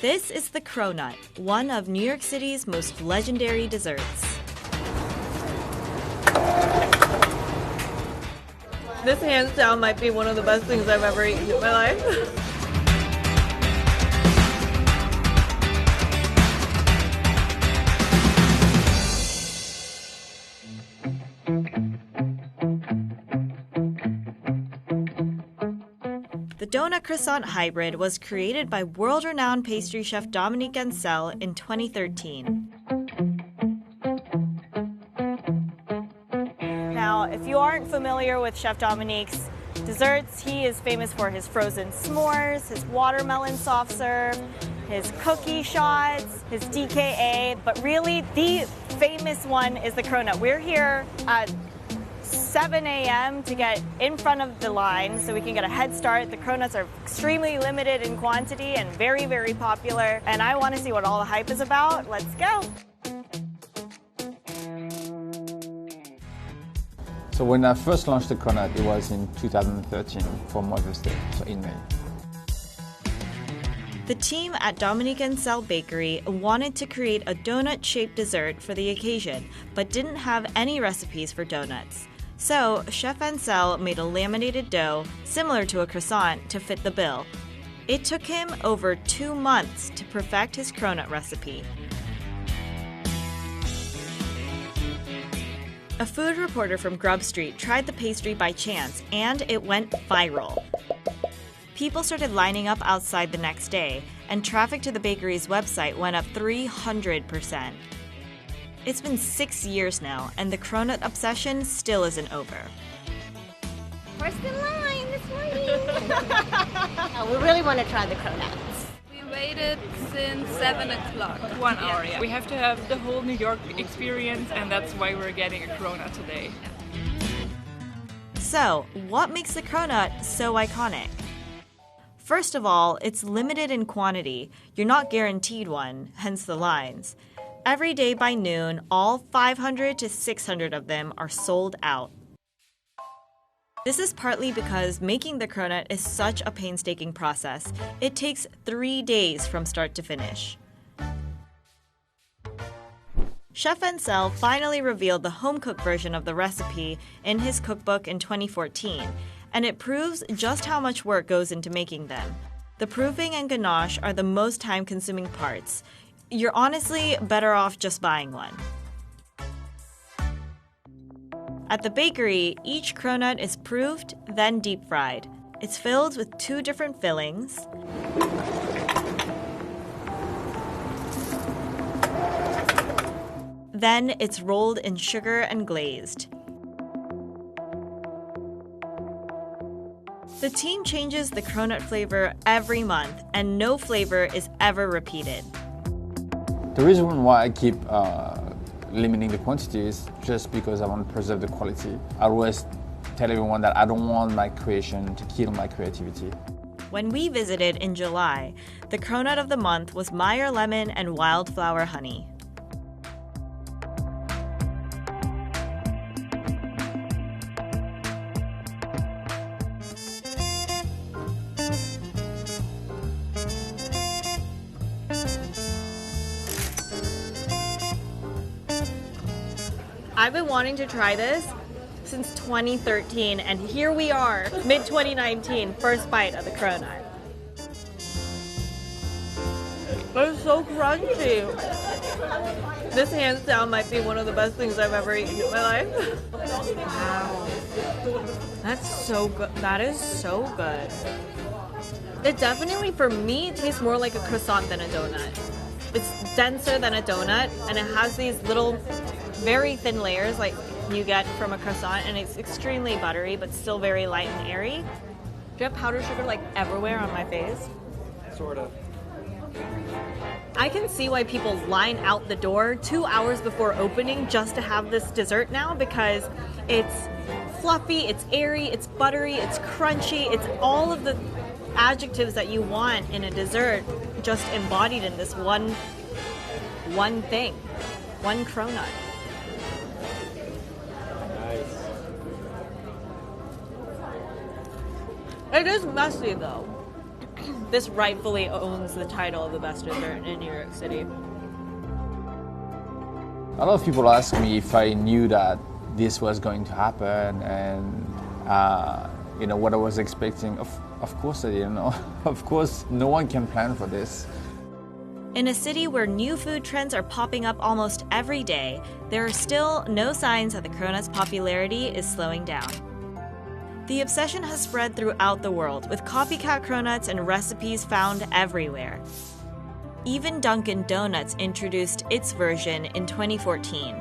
This is the Cronut, one of New York City's most legendary desserts. This hands down might be one of the best things I've ever eaten in my life. The doughnut-croissant hybrid was created by world-renowned pastry chef Dominique Ansel in 2013. Now, if you aren't familiar with Chef Dominique's desserts, he is famous for his frozen s'mores, his watermelon soft serve, his cookie shots, his DKA, but really the famous one is the Cronut. We're here at 7 a.m. to get in front of the line so we can get a head start. The Cronuts are extremely limited in quantity and very, very popular. And I want to see what all the hype is about. Let's go. So when I first launched the Cronut, it was in 2013 for Mother's Day, so in May. The team at Dominique Ansel Bakery wanted to create a donut-shaped dessert for the occasion, but didn't have any recipes for donuts. So, Chef Ansel made a laminated dough, similar to a croissant, to fit the bill. It took him over 2 months to perfect his Cronut recipe. A food reporter from Grub Street tried the pastry by chance, and it went viral. People started lining up outside the next day, and traffic to the bakery's website went up 300%. It's been 6 years now, and the Cronut obsession still isn't over. First in line this morning. We really want to try the Cronuts. We waited since 7 o'clock. 1 hour, yeah. We have to have the whole New York experience, and that's why we're getting a Cronut today. So, what makes the Cronut so iconic? First of all, it's limited in quantity. You're not guaranteed one, hence the lines. Every day by noon, all 500 to 600 of them are sold out. This is partly because making the Cronut is such a painstaking process. It takes 3 days from start to finish. Chef Ansel finally revealed the home-cooked version of the recipe in his cookbook in 2014, and it proves just how much work goes into making them. The proofing and ganache are the most time-consuming parts. You're honestly better off just buying one. At the bakery, each Cronut is proofed, then deep-fried. It's filled with 2 different fillings. Then it's rolled in sugar and glazed. The team changes the Cronut flavor every month, and no flavor is ever repeated. The reason why I keep limiting the quantity is just because I want to preserve the quality. I always tell everyone that I don't want my creation to kill my creativity. When we visited in July, the Cronut of the month was Meyer Lemon and Wildflower Honey. I've been wanting to try this since 2013, and here we are, mid-2019, first bite of the Cronut. It's so crunchy. This hands down might be one of the best things I've ever eaten in my life. Wow. That's so good. That is so good. It definitely, for me, tastes more like a croissant than a donut. It's denser than a donut, and it has these little very thin layers like you get from a croissant, and it's extremely buttery but still very light and airy. Do you have powdered sugar like everywhere on my face? Sort of. I can see why people line out the door 2 hours before opening just to have this dessert now, because it's fluffy, it's airy, it's buttery, it's crunchy, it's all of the adjectives that you want in a dessert just embodied in this one thing, one Cronut. It is messy though. this rightfully owns the title of the best dessert in New York City. A lot of people ask me if I knew that this was going to happen and what I was expecting. Of course I didn't know. Of course, no one can plan for this. In a city where new food trends are popping up almost every day, there are still no signs that the Cronut's popularity is slowing down. The obsession has spread throughout the world, with copycat Cronuts and recipes found everywhere. Even Dunkin' Donuts introduced its version in 2014.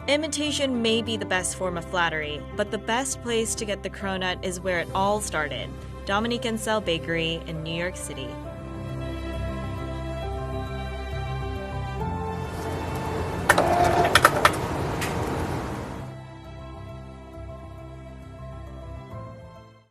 Imitation may be the best form of flattery, but the best place to get the Cronut is where it all started, Dominique Ansel Bakery in New York City.